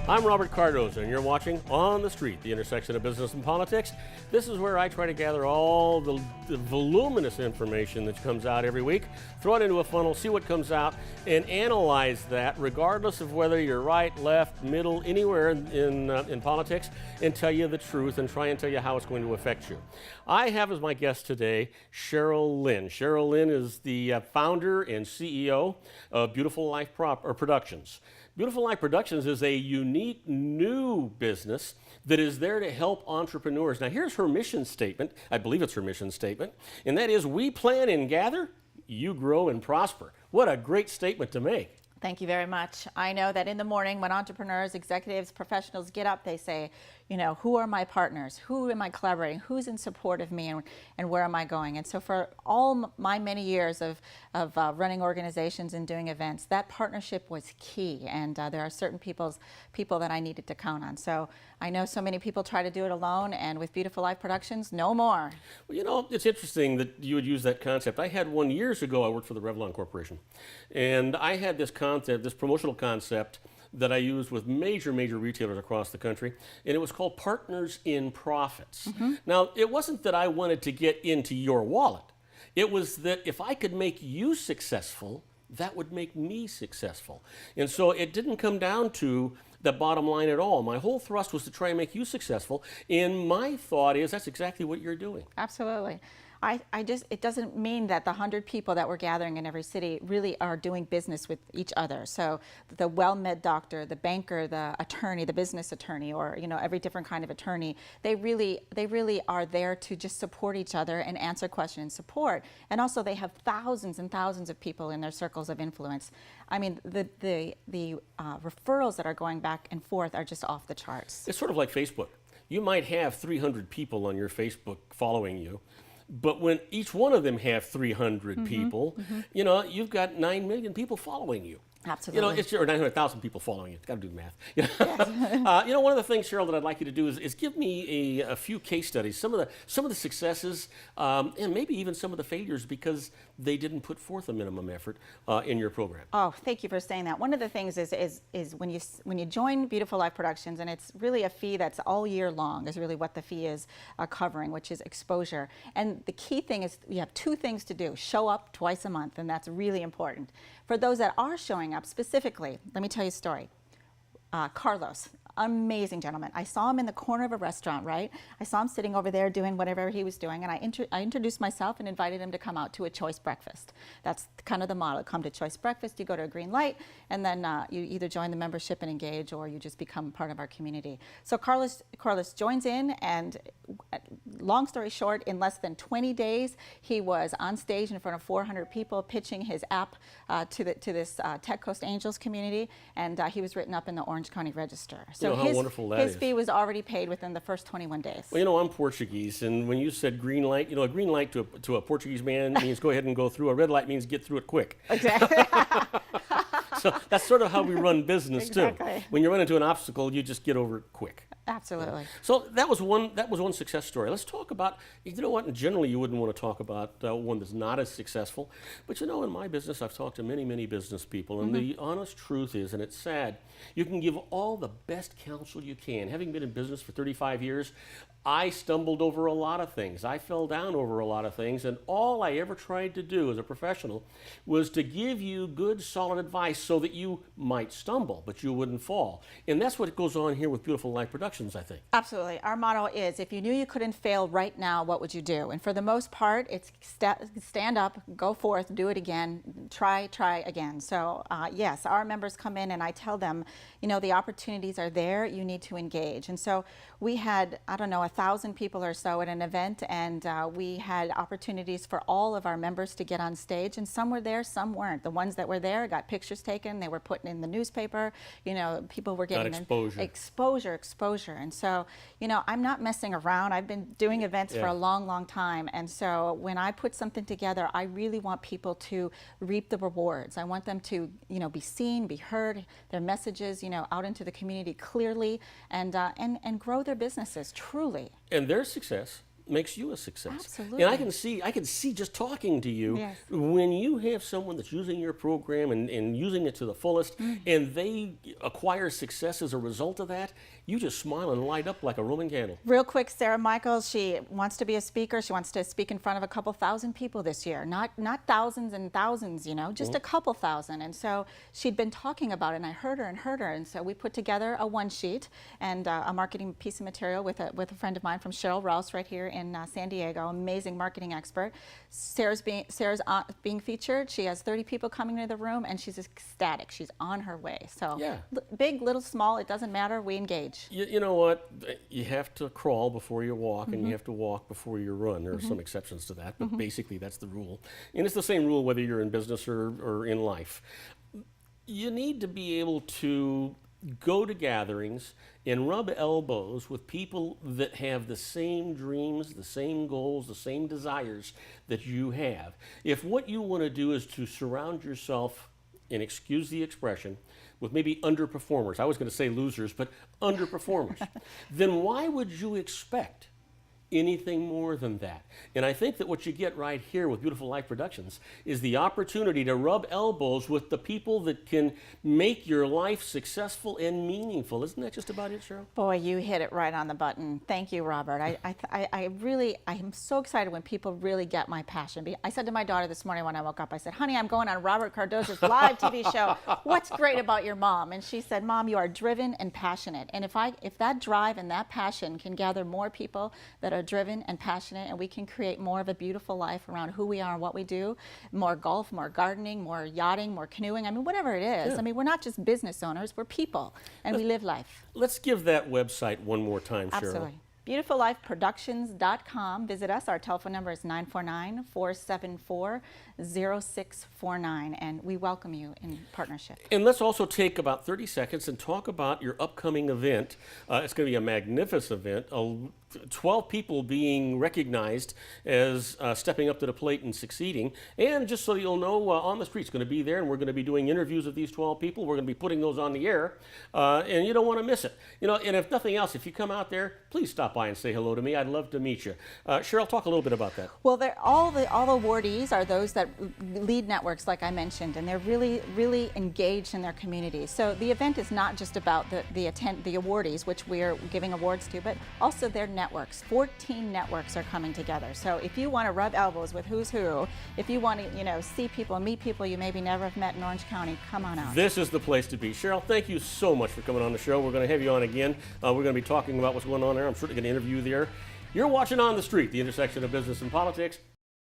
I'm Robert Cardoza, and you're watching On the Street, the intersection of business and politics. This is where I try to gather all the voluminous information that comes out every week, throw it into a funnel, see what comes out, and analyze that regardless of whether you're right, left, middle, anywhere in politics, and tell you the truth and try and tell you how it's going to affect you. I have as my guest today Sheryl Lynn. Sheryl Lynn is the founder and CEO of Beautiful Life Productions. Beautiful Life Productions is a unique new business that is there to help entrepreneurs. Now here's her mission statement, I believe it's her mission statement, and that is, we plan and gather, you grow and prosper. What a great statement to make. Thank you very much. I know that in the morning when entrepreneurs, executives, professionals get up, they say, you know, who are my partners? Who am I collaborating? Who's in support of me, and where am I going? And so for all my many years of running organizations and doing events, that partnership was key. And there are certain people that I needed to count on. So I know so many people try to do it alone, and with Beautiful Life Productions, no more. Well, you know, it's interesting that you would use that concept. I had one years ago, I worked for the Revlon Corporation, and I had this concept, this promotional concept that I used with major retailers across the country, and it was called Partners in Profits. Now, it wasn't that I wanted to get into your wallet. It was that if I could make you successful, that would make me successful. And so it didn't come down to the bottom line at all. My whole thrust was to try and make you successful, and my thought is that's exactly what you're doing. Absolutely. It doesn't mean that the 100 people that we're gathering in every city really are doing business with each other. So the well-med doctor, the banker, the attorney, the business attorney, or every different kind of attorney, they really are there to just support each other and answer questions and support. And also they have thousands and thousands of people in their circles of influence. I mean, the referrals that are going back and forth are just off the charts. It's sort of like Facebook. You might have 300 people on your Facebook following you, but when each one of them have 300 people, you've got 9 million people following you. Absolutely. Or 900,000 people following you. Got to do the math. Yes. One of the things, Sheryl, that I'd like you to do is give me a few case studies, some of the successes, and maybe even some of the failures because they didn't put forth a minimum effort in your program. Oh, thank you for saying that. One of the things is when you join Beautiful Life Productions, and it's really a fee that's all year long, is really what the fee is covering, which is exposure. And the key thing is you have two things to do: show up twice a month, and that's really important. For those that are showing up specifically, let me tell you a story. Carlos, amazing gentleman. I saw him in the corner of a restaurant, right? I saw him sitting over there doing whatever he was doing, and I introduced myself and invited him to come out to a choice breakfast. That's kind of the model. Come to choice breakfast, you go to a green light, and then you either join the membership and engage, or you just become part of our community. So Carlos joins in, and long story short, in less than 20 days, he was on stage in front of 400 people pitching his app to this Tech Coast Angels community, and he was written up in the Orange County Register. So how wonderful that is. His fee was already paid within the first 21 days. Well, I'm Portuguese, and when you said green light, a green light to a Portuguese man means go ahead and go through. A red light means get through it quick. Exactly. So that's sort of how we run business too. Exactly. When you run into an obstacle, you just get over it quick. Absolutely. So that was one success story. Let's talk about, what, generally you wouldn't want to talk about one that's not as successful. But in my business, I've talked to many business people, and the honest truth is, and it's sad, you can give all the best counsel you can. Having been in business for 35 years, I stumbled over a lot of things. I fell down over a lot of things, and all I ever tried to do as a professional was to give you good, solid advice so that you might stumble, but you wouldn't fall. And that's what goes on here with Beautiful Life Productions, I think. Absolutely. Our motto is, if you knew you couldn't fail right now, what would you do? And for the most part, it's stand up, go forth, do it again, try again. So yes, our members come in, and I tell them, the opportunities are there, you need to engage. And so we had, 1,000 people or so at an event, and we had opportunities for all of our members to get on stage, and some were there, some weren't. The ones that were there got pictures taken, they were put in the newspaper, people were getting exposure. And so, I'm not messing around. I've been doing events for a long time, and so when I put something together, I really want people to reap the rewards. I want them to, be seen, be heard, their messages, out into the community clearly, and grow their businesses truly. And their success makes you a success. Absolutely. And I can see just talking to you, Yes. when you have someone that's using your program and using it to the fullest, and they acquire success as a result of that, you just smile and light up like a Roman candle. Real quick, Sarah Michaels, she wants to be a speaker. She wants to speak in front of a couple thousand people this year, not thousands and thousands, just a couple thousand. And so she'd been talking about it, and I heard her. And so we put together a one sheet and a marketing piece of material with a friend of mine from Sheryl right here in San Diego, amazing marketing expert. Sarah's being featured. She has 30 people coming into the room, and she's ecstatic. She's on her way. So Yeah. big, little, small, it doesn't matter. We engage. You know what? You have to crawl before you walk, and you have to walk before you run. There are some exceptions to that, but basically that's the rule. And it's the same rule whether you're in business or in life. You need to be able to go to gatherings and rub elbows with people that have the same dreams, the same goals, the same desires that you have. If what you want to do is to surround yourself, and excuse the expression, with maybe underperformers, I was going to say losers, but underperformers, then why would you expect anything more than that? And I think that what you get right here with Beautiful Life Productions is the opportunity to rub elbows with the people that can make your life successful and meaningful. Isn't that just about it, Sheryl? Boy, you hit it right on the button. Thank you, Robert. I am so excited when people really get my passion. I said to my daughter this morning when I woke up, I said, honey, I'm going on Robert Cardoza's live TV show. What's great about your mom? And she said, Mom, you are driven and passionate. And if that drive and that passion can gather more people that are driven and passionate, and we can create more of a beautiful life around who we are and what we do, more golf, more gardening, more yachting, more canoeing, I mean, whatever it is. Yeah. I mean, we're not just business owners, we're people, and we live life. Let's give that website one more time, Sheryl. Absolutely. BeautifulLifeProductions.com. Visit us. Our telephone number is 949-474-0649, and we welcome you in partnership. And let's also take about 30 seconds and talk about your upcoming event. It's going to be a magnificent event. 12 people being recognized as stepping up to the plate and succeeding. And just so you'll know, On the Street's going to be there, and we're going to be doing interviews of these 12 people. We're going to be putting those on the air, and you don't want to miss it. And if nothing else, if you come out there, please stop by and say hello to me. I'd love to meet you. Sheryl, talk a little bit about that. Well, all the awardees are those that lead networks, like I mentioned, and they're really, really engaged in their communities. So the event is not just about the awardees, which we're giving awards to, but also their networks. 14 networks are coming together. So if you want to rub elbows with who's who, if you want to, see people, meet people you maybe never have met in Orange County, come on out. This is the place to be. Sheryl, thank you so much for coming on the show. We're going to have you on again. We're going to be talking about what's going on there. I'm certainly going to interview you there. You're watching On the Street, the intersection of business and politics.